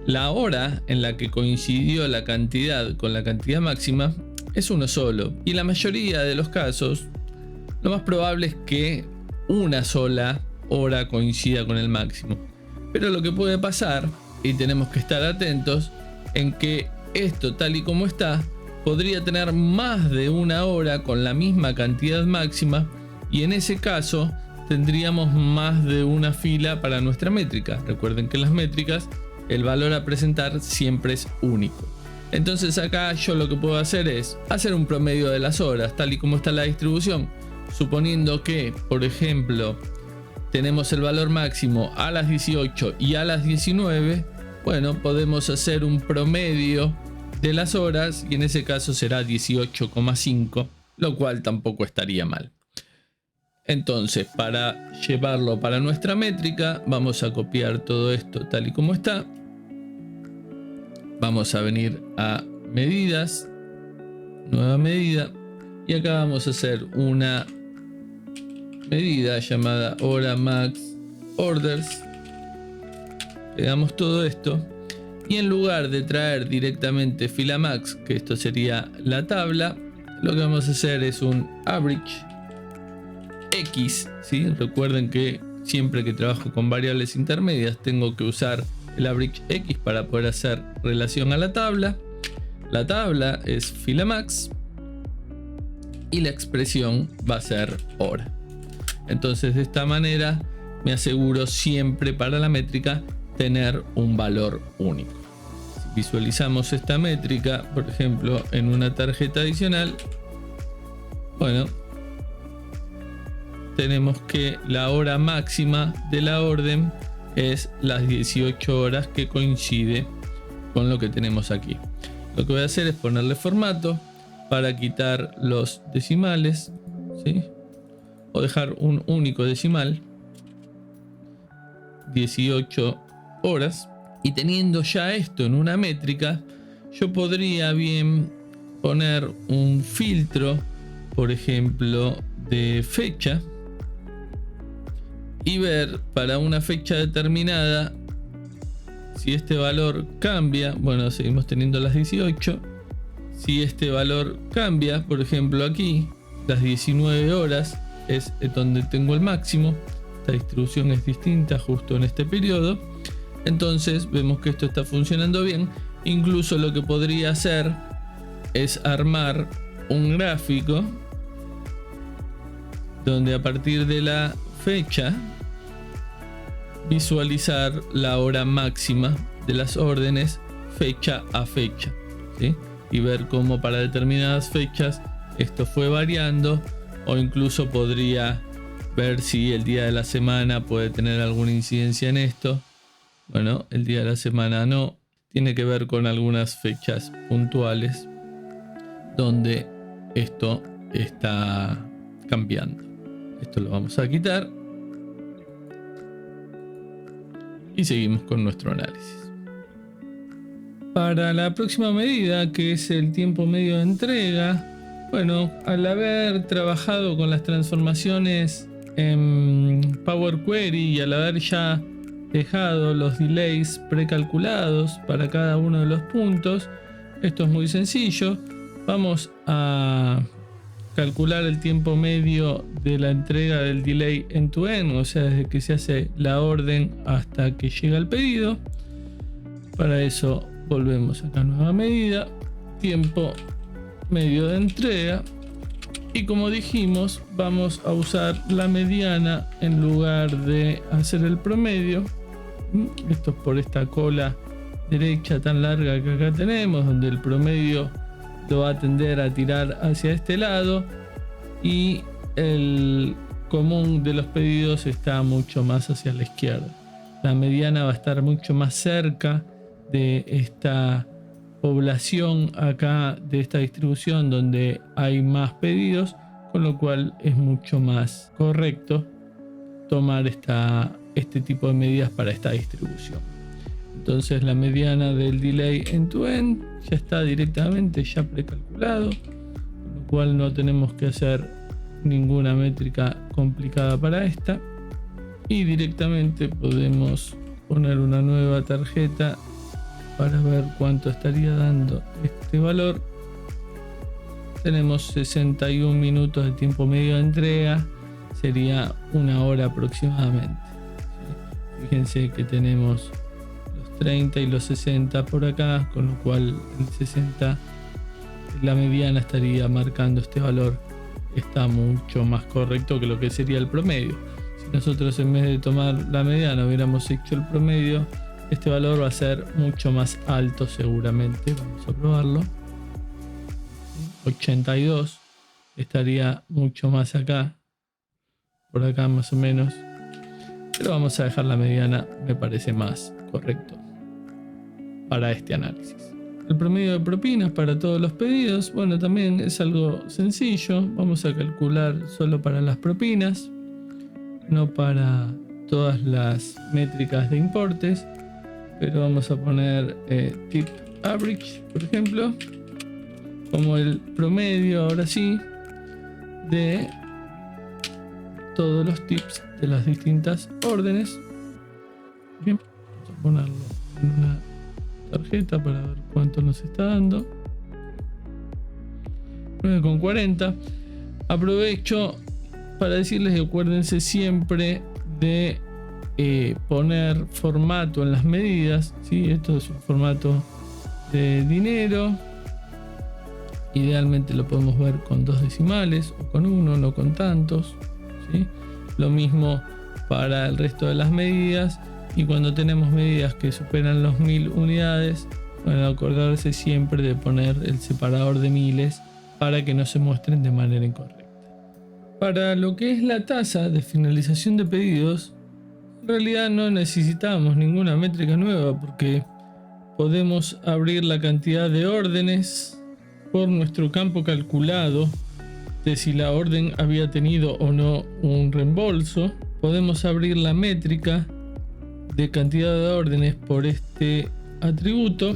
la hora en la que coincidió la cantidad con la cantidad máxima es uno solo. Y en la mayoría de los casos, lo más probable es que una sola hora coincida con el máximo. Pero lo que puede pasar, y tenemos que estar atentos, en que esto tal y como está, podría tener más de una hora con la misma cantidad máxima, y en ese caso tendríamos más de una fila para nuestra métrica. Recuerden que en las métricas el valor a presentar siempre es único. Entonces acá yo lo que puedo hacer es hacer un promedio de las horas tal y como está la distribución, suponiendo que, por ejemplo, tenemos el valor máximo a las 18 y a las 19. Bueno, podemos hacer un promedio de las horas y en ese caso será 18,5, lo cual tampoco estaría mal. Entonces, para llevarlo para nuestra métrica, vamos a copiar todo esto tal y como está. Vamos a venir a medidas, nueva medida, y acá vamos a hacer una medida llamada hora max orders. Pegamos todo esto y en lugar de traer directamente fila max, que esto sería la tabla, lo que vamos a hacer es un average X, ¿sí? Recuerden que siempre que trabajo con variables intermedias tengo que usar el average X para poder hacer relación a la tabla. La tabla es fila max y la expresión va a ser hora. Entonces de esta manera me aseguro siempre para la métrica tener un valor único. Si visualizamos esta métrica, por ejemplo, en una tarjeta adicional, bueno, tenemos que la hora máxima de la orden es las 18 horas, que coincide con lo que tenemos aquí. Lo que voy a hacer es ponerle formato para quitar los decimales, ¿sí? O dejar un único decimal, 18 horas. Y teniendo ya esto en una métrica, yo podría bien poner un filtro, por ejemplo, de fecha, y ver para una fecha determinada si este valor cambia. Bueno, seguimos teniendo las 18. Si este valor cambia, por ejemplo aquí, las 19 horas es donde tengo el máximo. Esta distribución es distinta justo en este periodo. Entonces vemos que esto está funcionando bien. Incluso lo que podría hacer es armar un gráfico donde a partir de la fecha visualizar la hora máxima de las órdenes fecha a fecha, ¿sí? Y ver cómo para determinadas fechas esto fue variando, o incluso podría ver si el día de la semana puede tener alguna incidencia en esto. Bueno, el día de la semana no, tiene que ver con algunas fechas puntuales donde esto está cambiando. Esto lo vamos a quitar y seguimos con nuestro análisis. Para la próxima medida, que es el tiempo medio de entrega, bueno, al haber trabajado con las transformaciones en Power Query y al haber ya dejado los delays precalculados para cada uno de los puntos, esto es muy sencillo. Vamos a calcular el tiempo medio de la entrega del delay end-to-end, o sea, desde que se hace la orden hasta que llega el pedido. Para eso volvemos acá a nueva medida, tiempo medio de entrega, y como dijimos, vamos a usar la mediana en lugar de hacer el promedio. Esto es por esta cola derecha tan larga que acá tenemos, donde el promedio lo va a tender a tirar hacia este lado y el común de los pedidos está mucho más hacia la izquierda. La mediana va a estar mucho más cerca de esta población acá de esta distribución donde hay más pedidos, con lo cual es mucho más correcto tomar este tipo de medidas para esta distribución. Entonces la mediana del delay end-to-end ya está directamente ya precalculado, con lo cual no tenemos que hacer ninguna métrica complicada para esta, y directamente podemos poner una nueva tarjeta para ver cuánto estaría dando este valor. Tenemos 61 minutos de tiempo medio de entrega, sería 1 hora aproximadamente. Fíjense que tenemos los 30 y los 60 por acá, con lo cual el 60, la mediana, estaría marcando este valor. Está mucho más correcto que lo que sería el promedio. Si nosotros en vez de tomar la mediana hubiéramos hecho el promedio, este valor va a ser mucho más alto seguramente. Vamos a probarlo. 82 estaría mucho más acá, por acá más o menos, pero vamos a dejar la mediana, me parece más correcto para este análisis. El promedio de propinas para todos los pedidos, bueno, también es algo sencillo. Vamos a calcular solo para las propinas, no para todas las métricas de importes, pero vamos a poner tip average, por ejemplo, como el promedio, ahora sí, de todos los tips de las distintas órdenes. Bien, vamos a ponerlo en una tarjeta para ver cuánto nos está dando. 9,40. Aprovecho para decirles que acuérdense siempre de poner formato en las medidas, ¿sí? Esto es un formato de dinero. Idealmente lo podemos ver con 2 decimales o con 1, no con tantos, ¿sí? Lo mismo para el resto de las medidas, y cuando tenemos medidas que superan los 1000 unidades, bueno, acordarse siempre de poner el separador de miles para que no se muestren de manera incorrecta. Para lo que es la tasa de finalización de pedidos, en realidad no necesitamos ninguna métrica nueva, porque podemos abrir la cantidad de órdenes por nuestro campo calculado de si la orden había tenido o no un reembolso. Podemos abrir la métrica de cantidad de órdenes por este atributo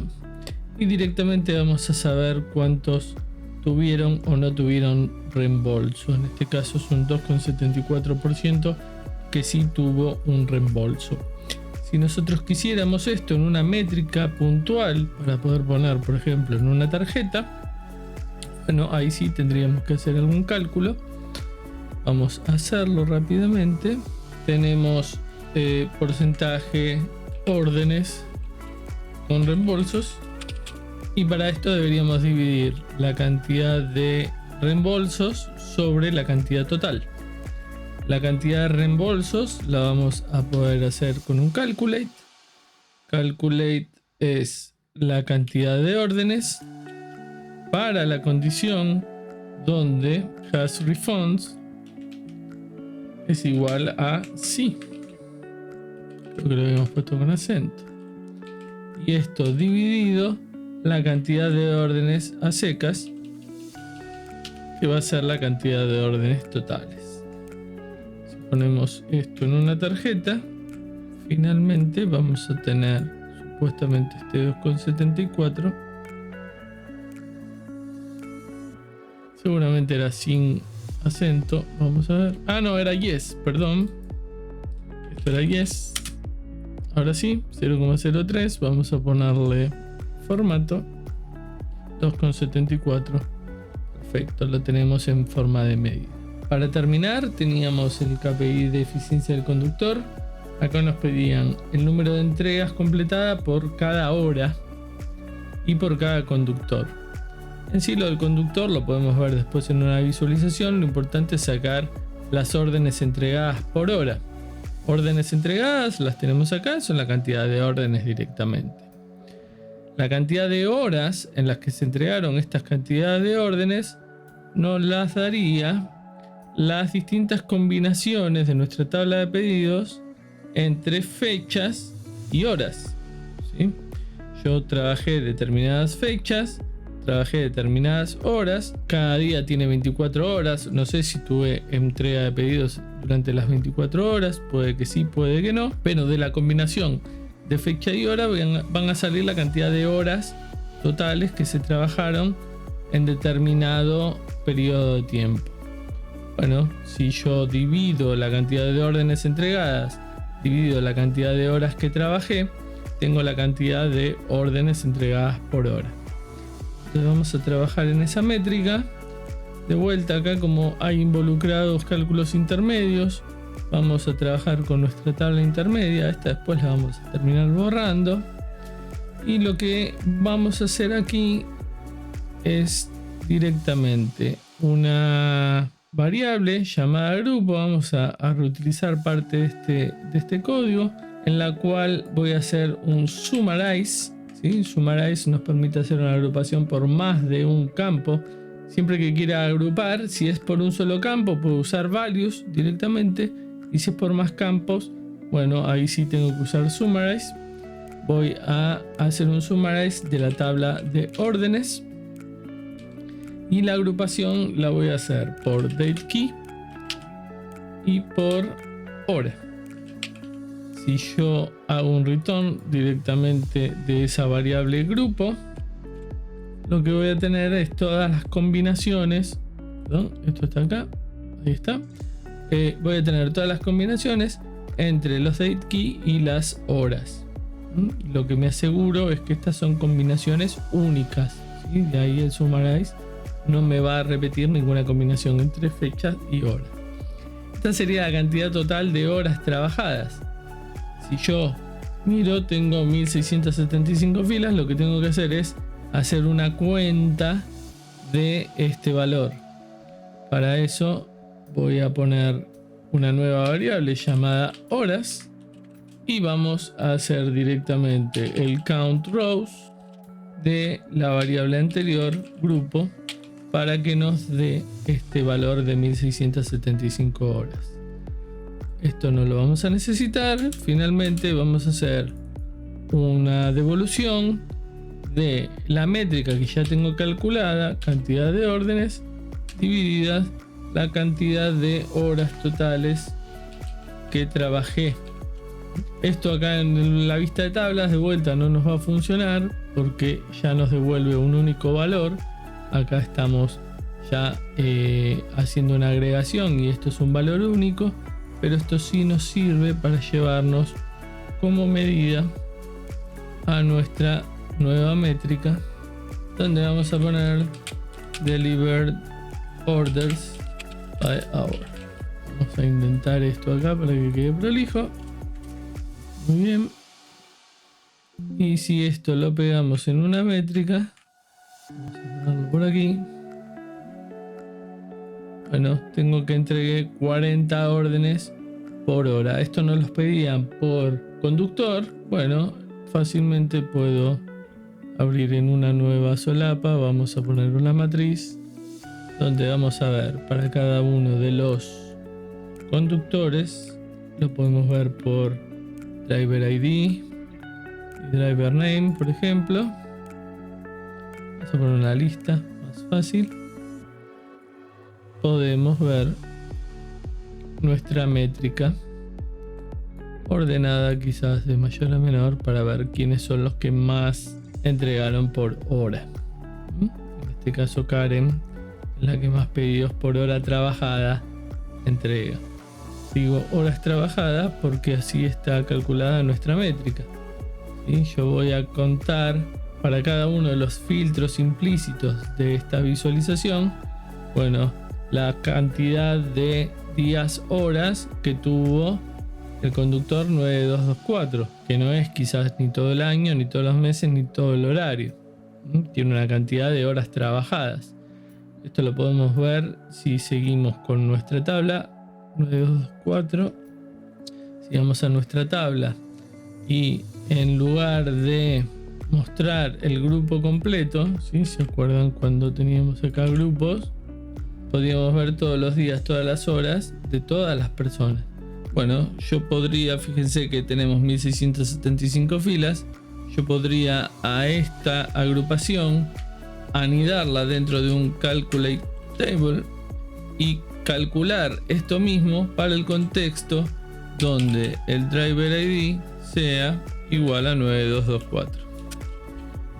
y directamente vamos a saber cuántos tuvieron o no tuvieron reembolso. En este caso es un 2,74% que sí tuvo un reembolso. Si nosotros quisiéramos esto en una métrica puntual para poder poner, por ejemplo, en una tarjeta, bueno, ahí sí tendríamos que hacer algún cálculo. Vamos a hacerlo rápidamente. Tenemos porcentaje órdenes con reembolsos, y para esto deberíamos dividir la cantidad de reembolsos sobre la cantidad total. La cantidad de reembolsos la vamos a poder hacer con un calculate. Calculate es la cantidad de órdenes para la condición donde has refunds es igual a sí. Creo que lo habíamos puesto con acento. Y esto dividido la cantidad de órdenes a secas, que va a ser la cantidad de órdenes totales. Si ponemos esto en una tarjeta, finalmente vamos a tener supuestamente este 2,74. Seguramente era sin acento. Vamos a ver. Ah, no, era yes, perdón. Esto era yes. Ahora sí, 0,03. Vamos a ponerle formato 2,74. Perfecto, lo tenemos en forma de medida. Para terminar, teníamos el KPI de eficiencia del conductor. Acá nos pedían el número de entregas completada por cada hora y por cada conductor. En sí, lo del conductor lo podemos ver después en una visualización. Lo importante es sacar las órdenes entregadas por hora. Órdenes entregadas las tenemos acá, son la cantidad de órdenes directamente. La cantidad de horas en las que se entregaron estas cantidades de órdenes nos las daría las distintas combinaciones de nuestra tabla de pedidos entre fechas y horas, ¿sí? yo trabajé determinadas fechas, trabajé determinadas horas, cada día tiene 24 horas, no sé si tuve entrega de pedidos durante las 24 horas, puede que sí, puede que no, pero de la combinación de fecha y hora van a salir la cantidad de horas totales que se trabajaron en determinado periodo de tiempo. Bueno, si yo divido la cantidad de órdenes entregadas, divido la cantidad de horas que trabajé, tengo la cantidad de órdenes entregadas por hora. Entonces vamos a trabajar en esa métrica. De vuelta acá, como hay involucrados cálculos intermedios, vamos a trabajar con nuestra tabla intermedia. Esta después la vamos a terminar borrando. Y lo que vamos a hacer aquí es directamente una variable llamada grupo. Vamos a reutilizar parte de este código, en la cual voy a hacer un summarize, ¿sí? Summarize nos permite hacer una agrupación por más de un campo. Siempre que quiera agrupar, si es por un solo campo, puedo usar values directamente, y si es por más campos, bueno, ahí sí tengo que usar summarize. Voy a hacer un summarize de la tabla de órdenes, y la agrupación la voy a hacer por date key y por hora. Si yo hago un return directamente de esa variable grupo, lo que voy a tener es todas las combinaciones. Perdón, esto está acá, ahí está. Voy a tener todas las combinaciones entre los date key y las horas. Lo que me aseguro es que estas son combinaciones únicas, ¿sí? De ahí el summarize no me va a repetir ninguna combinación entre fechas y horas. Esta sería la cantidad total de horas trabajadas. Si yo miro, tengo 1675 filas. Lo que tengo que hacer es hacer una cuenta de este valor. Para eso voy a poner una nueva variable llamada horas, y vamos a hacer directamente el count rows de la variable anterior, grupo, para que nos dé este valor de 1675 horas. Esto no lo vamos a necesitar. Finalmente vamos a hacer una devolución de la métrica que ya tengo calculada, cantidad de órdenes, divididas la cantidad de horas totales que trabajé. Esto acá en la vista de tablas de vuelta no nos va a funcionar porque ya nos devuelve un único valor. Acá estamos ya haciendo una agregación y esto es un valor único, pero esto sí nos sirve para llevarnos como medida a nuestra nueva métrica, donde vamos a poner delivered orders by hour. Vamos a intentar esto acá para que quede prolijo. Muy bien. Y si esto lo pegamos en una métrica, vamos a ponerlo por aquí. Bueno, tengo que entregué 40 órdenes por hora. Esto no los pedían por conductor. Bueno, fácilmente puedo abrir en una nueva solapa. Vamos a poner una matriz donde vamos a ver para cada uno de los conductores. Lo podemos ver por driver ID y driver name, por ejemplo. Vamos a poner una lista más fácil. Podemos ver nuestra métrica ordenada quizás de mayor a menor para ver quiénes son los que más entregaron por hora. En este caso Karen es la que más pedidos por hora trabajada entrega. Digo horas trabajadas porque así está calculada nuestra métrica. ¿Sí? Yo voy a contar para cada uno de los filtros implícitos de esta visualización, bueno, la cantidad de días horas que tuvo el conductor 9224, que no es quizás ni todo el año, ni todos los meses, ni todo el horario. Tiene una cantidad de horas trabajadas. Esto lo podemos ver si seguimos con nuestra tabla 9224. Si vamos a nuestra tabla y en lugar de mostrar el grupo completo, ¿sí? ¿Se acuerdan cuando teníamos acá grupos? Podíamos ver todos los días, todas las horas de todas las personas. Bueno, yo podría, fíjense que tenemos 1675 filas, yo podría a esta agrupación anidarla dentro de un calculate table y calcular esto mismo para el contexto donde el driver ID sea igual a 9224.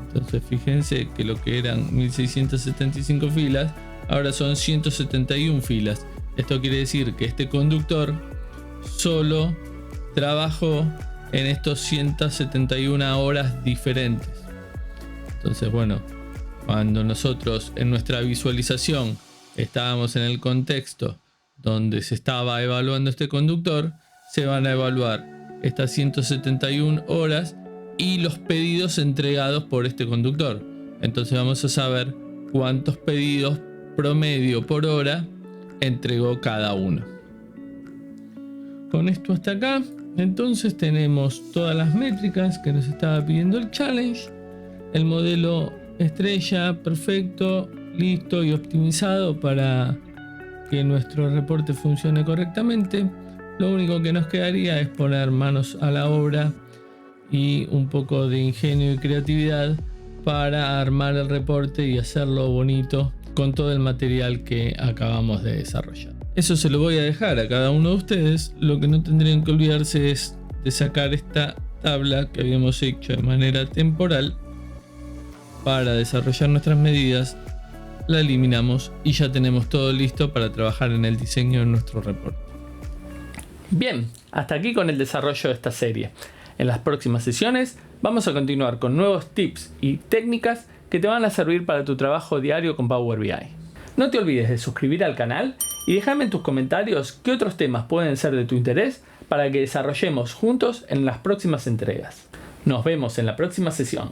Entonces fíjense que lo que eran 1675 filas ahora son 171 filas. Esto quiere decir que este conductor solo trabajó en estos 171 horas diferentes. Entonces, bueno, cuando nosotros en nuestra visualización estábamos en el contexto donde se estaba evaluando este conductor, se van a evaluar estas 171 horas y los pedidos entregados por este conductor. Entonces vamos a saber cuántos pedidos promedio por hora entregó cada uno. Con esto hasta acá, entonces tenemos todas las métricas que nos estaba pidiendo el challenge, el modelo estrella perfecto, listo y optimizado para que nuestro reporte funcione correctamente. Lo único que nos quedaría es poner manos a la obra y un poco de ingenio y creatividad para armar el reporte y hacerlo bonito con todo el material que acabamos de desarrollar. Eso se lo voy a dejar a cada uno de ustedes. Lo que no tendrían que olvidarse es de sacar esta tabla que habíamos hecho de manera temporal para desarrollar nuestras medidas. La eliminamos y ya tenemos todo listo para trabajar en el diseño de nuestro reporte. Bien, hasta aquí con el desarrollo de esta serie. En las próximas sesiones vamos a continuar con nuevos tips y técnicas que te van a servir para tu trabajo diario con Power BI. No te olvides de suscribir al canal y déjame en tus comentarios qué otros temas pueden ser de tu interés para que desarrollemos juntos en las próximas entregas. Nos vemos en la próxima sesión.